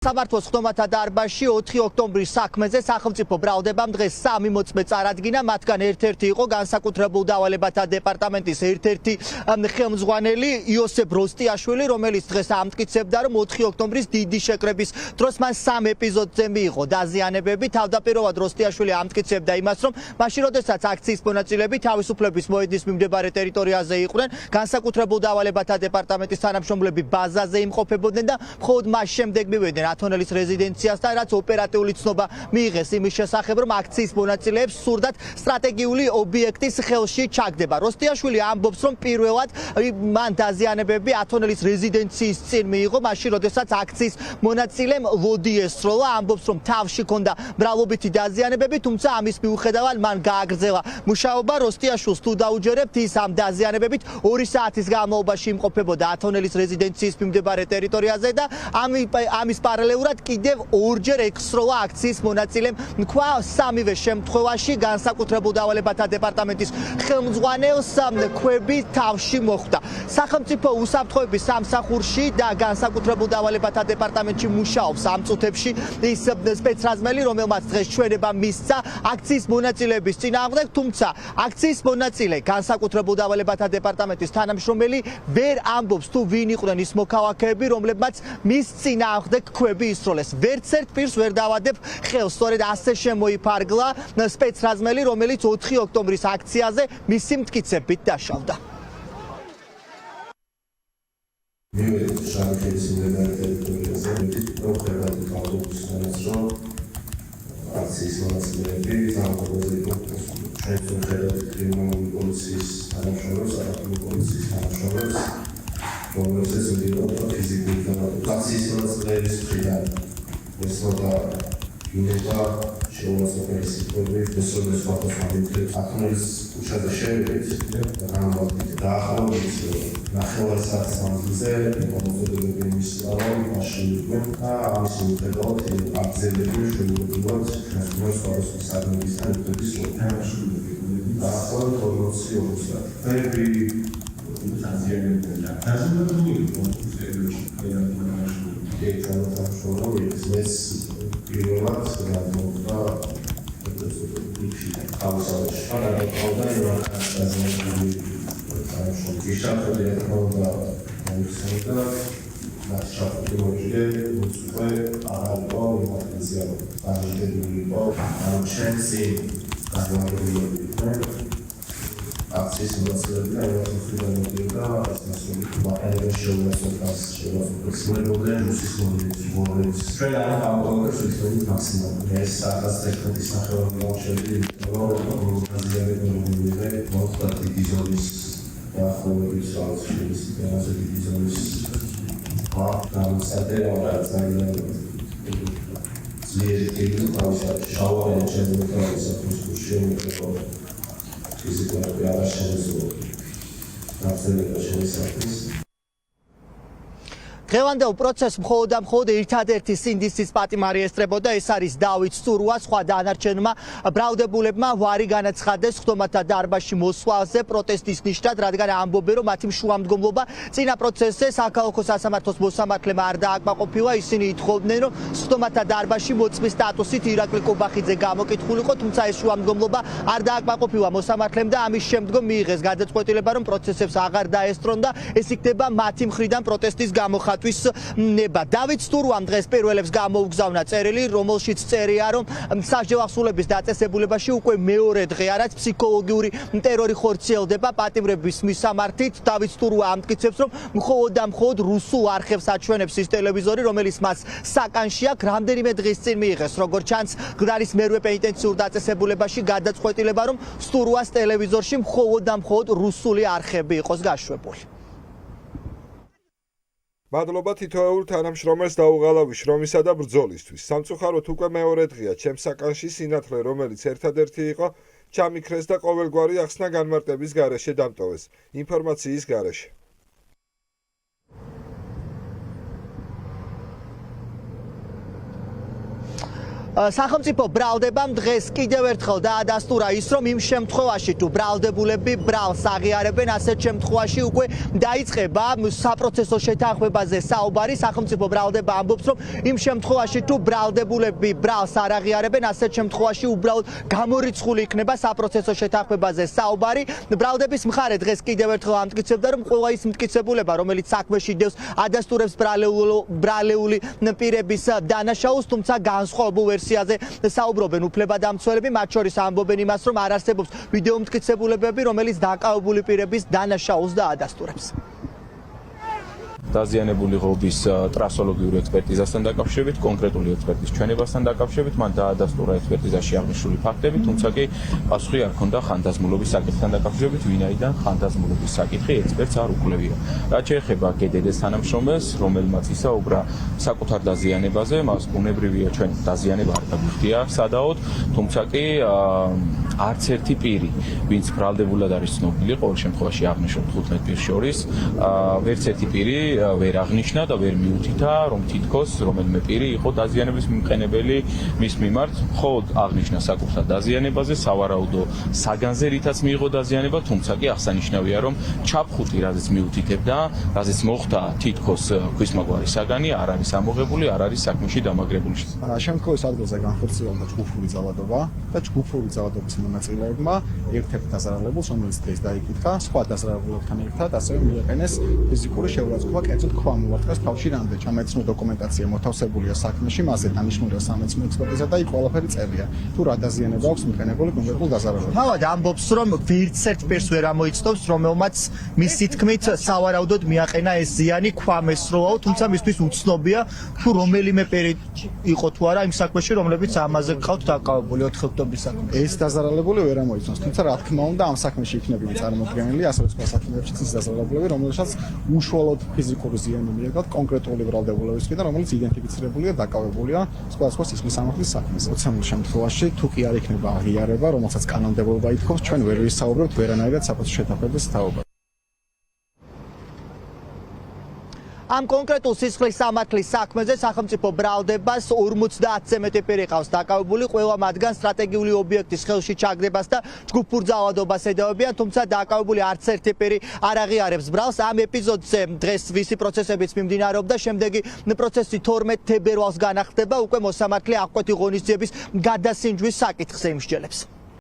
Სამართლოს ხდომათა დარბაზში 4 ოქტომბრის საქმეზე სახელმწიფო ბრალდებამ დღეს 3 მოწმე წარადგინა, მათგან ერთ-ერთი იყო განსაკუთრებულ დავალებათა დეპარტამენტის ერთ-ერთი ხელმძღვანელი იოსებ როსტიაშვილი, რომელიც დღეს ამტკიცებდა, რომ 4 ოქტომბრის დიდი შეკრების დროს მან 3 ეპიზოდზე მიიღო დაზიანებები. თავდაპირველად როსტიაშვილი ამტკიცებდა იმას, რომ მაშინ როდესაც აქციის მონაწილეები თავისუფლების მოედნის მიმდებარე ტერიტორიაზე იყვნენ, განსაკუთრებულ დავალებათა დეპარტამენტის თანამშრომლები ბაზაზე იმყოფებოდნენ და მხოლოდ მას შემდეგ მივედნენ ათონელის რეზიდენციასთან, რაც ოპერატიული ცნობა მიიღეს იმის შესახებ, რომ აქციის მონაწილეებს სურდათ სტრატეგიული ობიექტის ხელში ჩაგდება. როსტიაშვილი ამბობს, რომ პირველად მან დაზიანებები ათონელის რეზიდენციის წინ მიიღო, მაშინ როდესაც აქციის მონაწილემ ლოდი ესროლა, ამბობს, რომ თავში ჰქონდა მრავლობითი დაზიანებები, თუმცა ამის მიუხედავად მან გააგრძელა მუშაობა. როსტიაშვილს თუ დაუჯერებთ, ის ამ დაზიანებებით 2 საათის განმავლობაში იმყოფებოდა ათონელის რეზიდენციის მიმდებარე ტერიტორიაზე და ამის პარალელურად კიდევ 2-ჯერ ექსროლა აქციის მონაწილემ თქვა. სამივე შემთხვევაში განსაკუთრებულ დავალებათა დეპარტამენტის ხელმძღვანელს ქვები თავში მოხვდა. სახელმწიფო უსაფრთხოების სამსახურში და განსაკუთრებულ დავალებათა დეპარტამენტში მუშაობს ამ წუთებში ის სპეცრაზმელი, რომელმაც დღეს ჩვენება მისცა აქციის მონაწილეების წინააღმდეგ, თუმცა აქციის მონაწილე განსაკუთრებულ დავალებათა დეპარტამენტის თანამშრომელი ვერ ამბობს თუ ვინ იყვნენ ის მოქალაქეები, რომლებმაც მის წინააღმდეგ ქვები ისროლეს. ვერც ერთ პირს ვერ დავადებ ხელს. სწორედ ასე შემოიფარგლა სპეცრაზმელი, რომელიც 4 ოქტომბრის აქციაზე მისი მტკიცებით დაშავდა. აქციის მონაწილეები სამხედრო პოლიციის თანამშრომლებს, საქართველოს პოლიციის თანამშრომლებს, რომელზეც უდიოდა ფიზიკური განაყოფა. აქციის მონაწილეების მხრიდან ესმოდა ინება შეუძლებელი სიტყვები, შესაძლოა სხვადასხვა ათონელის ქუჩაზე შევიდეთ და განვაგდით დაახლოებით 9 საათის მანძილზე მომზადებები მისვლა მაშინ და ამის მიუხედავად აგზელები შეუძლებელად შესაძლოა სხვადასხვა საგნებისთან უთების თანამშრომლები დაახლოებით 40 საათი. ფერები ეს პირველად გამოხდა თავისთავად შარადა აქციის მონაწილეები და მხრიდან მოდიოდა მასწავლებელი შეუძლებას შეუძლებელი რუსის მოდელის ჩვენ არ გავაკეთებთ ისეთი მაქსიმუმი ეს 11 სახელმწიფო მოხდა დიდი ზონის დაახლოებით საათის ყველაზე დიდი ზონის გამოსადება ძალიან ძლიერი ტიპის შავი შეძლება საქართველოს ფიზიკურად არ შეიძლება გასცემება შესაძლოა. დღევანდელ პროცესს მხოლოდ ერთადერთი სინდისის პატიმარი ესწრებოდა, ეს არის დავით სტურუა. სხვა დანარჩენმა ბრალდებულებმა ვარი განაცხადეს ხდომათა დარბაზში მოსვლაზე პროტესტის ნიშნად, რადგან ამბობენ, რომ მათი შუამდგომლობა წინა პროცესზე საქალაქო სასამართლოს მოსამართლემ არ დააკმაყოფილა. ისინი ითხოვდნენ, რომ ხდომათა დარბაზში მოწმის სტატუსით ირაკლი კობახიძე გამოკითხულიყო, თუმცა ეს შუამდგომლობა არ დააკმაყოფილა მოსამართლემ და ამის შემდგომ მიიღეს გადაწყვეტილება, რომ პროცესებს აღარ დაესწრონ და ეს იქნება მათი მხრიდან პროტესტის გამოხატვა. ნება. დავით სტურუამ დღეს პირველებს გამოუგზავნა წერილი, რომელშიც წერია, რომ სასჯელ ახსულების დაწესებულებაში უკვე მეორე დღეა, რაც ფსიქოლოგიური ტერორი ხორციელდება პატიმრების მისამართით. დავით სტურუა ამტკიცებს, რომ მხოლოდ რუსულ არხებს აჩვენებს ის ტელევიზორი, რომელიც მას საკანში აქვს. რამდენიმე დღის წინ მიიღეს, როგორც ჩანს, გდარის მერვე პენიტენციურ დაწესებულებაში გადაწყვეტილება, რომ სტურუას ტელევიზორში მხოლოდ რუსული არხები იყოს გაშვებული. მადლობა თითოეულ თანამშრომელს დაუღალავი შრომისა და ბრძოლისთვის. სამწუხაროდ უკვე მეორე დღეა ჩემს საკანში სინათლე, რომელიც ერთადერთი იყო, ჩამიქრეს და ყოველგვარი ახსნა განმარტების გარეშე დამტოვეს. ინფორმაციის გარეშე. სახელმწიფო ბრალდებამ დღეს კიდევ ერთხელ დაადასტურა ის, რომ იმ შემთხვევაში თუ ბრალდებულები ბრალს აღიარებენ, ასეთ შემთხვევაში უკვე დაიწყება საპროცესო შეთანხმებაზე საუბარი. სახელმწიფო ბრალდება ამბობს, რომ იმ შემთხვევაში თუ ბრალდებულები ბრალს არ აღიარებენ, ასეთ შემთხვევაში უბრალოდ გამორიცხული იქნება საპროცესო შეთანხმებაზე საუბარი. ბრალდების მხარე დღეს კიდევ ერთხელ ამტკიცებდა, რომ ყველა ის მტკიცებულება, რომელიც საქმეში დევს, ადასტურებს ბრალეული პირების დანაშაულს, თუმცა განსხვავებულ ვერსიაზე საუბრობენ უფლებადამცველები, მათ შორის ამბობენ იმას, რომ არ არსებობს ვიდეო მტკიცებულებები, რომელიც დაკავებული პირების დანაშაულს დაადასტურებს. დაზიანებული ღობის ტრასოლოგიური ექსპერტიზასთან დაკავშირებით, კონკრეტული ექსპერტიზის ჩვენებასთან დაკავშირებით, მან დაადასტურა ექსპერტიზაში აღნიშნული ფაქტები, თუმცა კი პასუხი არ ჰქონდა ხანდაზმულობის საკითხთან დაკავშირებით, ვინაიდან ხანდაზმულობის საკითხი ექსპერტს არ უკვლევია. რაც შეეხება GDD-ს თანამშრომელს, რომელმაც ისაუბრა საკუთარ დაზიანებაზე, მას ბუნებრივია ჩვენ დაზიანება არ გაგვიხდია სადაოდ, თუმცა კი არც ერთი პირი, ვინც ბრალდებულად არის ცნობილი, ყოველ შემთხვევაში აღნიშნულ 15 პირს შორის, ვერც ერთი პირი ვერ აღნიშნა და ვერ მიუთითა, რომ თითქოს რომელიმე პირი იყო დაზიანების მიმყენებელი მის მიმართ, მხოლოდ აღნიშნა საკუთარ დაზიანებაზე, სავარაუდო საგანზე, რითაც მიიღო დაზიანება, თუმცა კი აღსანიშნავია, რომ ჩაფხუტი, რაზეც მიუთითებდა, რაზეც მოხდა თითქოს ქვისმაგვარი საგანი, არ არის ამოღებული, არ არის საქმეში დამაგრებული. შემთხვევის ადგილზე განხორციელდა ჯგუფური ძალადობა და ჯგუფური ძალადობის მონაწილეებმა ერთ-ერთ დაზარალებულს, რომელიც დღეს დაიკითხა, სხვა დაზარალებულებთან ერთად ასევე მიაყენეს ფიზიკური შეურაცხყოფა, კერძოდ ქვა მოარტყეს თავში რამდენ ჩამეცნო დოკუმენტაცია მოთავსებულია საქმეში, მასზე დანიშნულია სამეცნიერო ექსპერტიზა და იქ ყველაფერი წერია. თუ რა დაზიანება აქვს მიყენებული კონკრეტულ დაზარალებულს. თავად ამბობს, რომ ვერც ერთ პირს ვერ ამოიცნობს, რომელმაც მისი თქმით სავარაუდოდ მიაყენა ეს ზიანი, ქვა მესროაო, თუმცა მისთვის უცნობია, თუ რომელიმე პირი იყო თუ არა იმ საქმეში, რომლებიც ამაზე გყავთ დაკავებული 4 ოქტომბრის საქმე. ეს დაზარალებული ვერ ამოიცნობს, თუმცა რა თქმა უნდა ამ საქმეში იქნებიან წარმოდგენილი ასევე სხვა საქმეებში ის დაზარალებულები, რომელსაც უშუალოდ ფიზიკური ზიანი მიიღოთ კონკრეტული ბრალდებულებისგან, რომელიც იდენტიფიცირებულია, დაკავებულია სხვადასხვა სისხლის სამართლის საქმეს. მოცემულ შემთხვევაში თუ კი არ იქნება აღიარება, რომელსაც კანონმდებლობა ითხოვს, ჩვენ ვერ ვისაუბრებთ ვერანაირად საპროცესო შეთანხმების თაობაზე. ამ კონკრეტულ სისხლის სამართლის საქმეზე სახელმწიფო ბრალდებას 50-ზე მეტი პირი ყავს დაკავებული, ყველა მათგან სტრატეგიული ობიექტის ხელში ჩაგდებას და ჯგუფურ ძალადობას ედავებიან, თუმცა დაკავებული არც ერთი პირი არ აღიარებს ბრალს. ამ ეპიზოდზე დღეს ვისი პროცესებიც მიმდინარეობდა, შემდეგი პროცესი 12 თებერვალს განახლდება, უკვე მოსამართლე აღკვეთი ღონისძიების გადასინჯვის საკითხზე იმსჯელებს.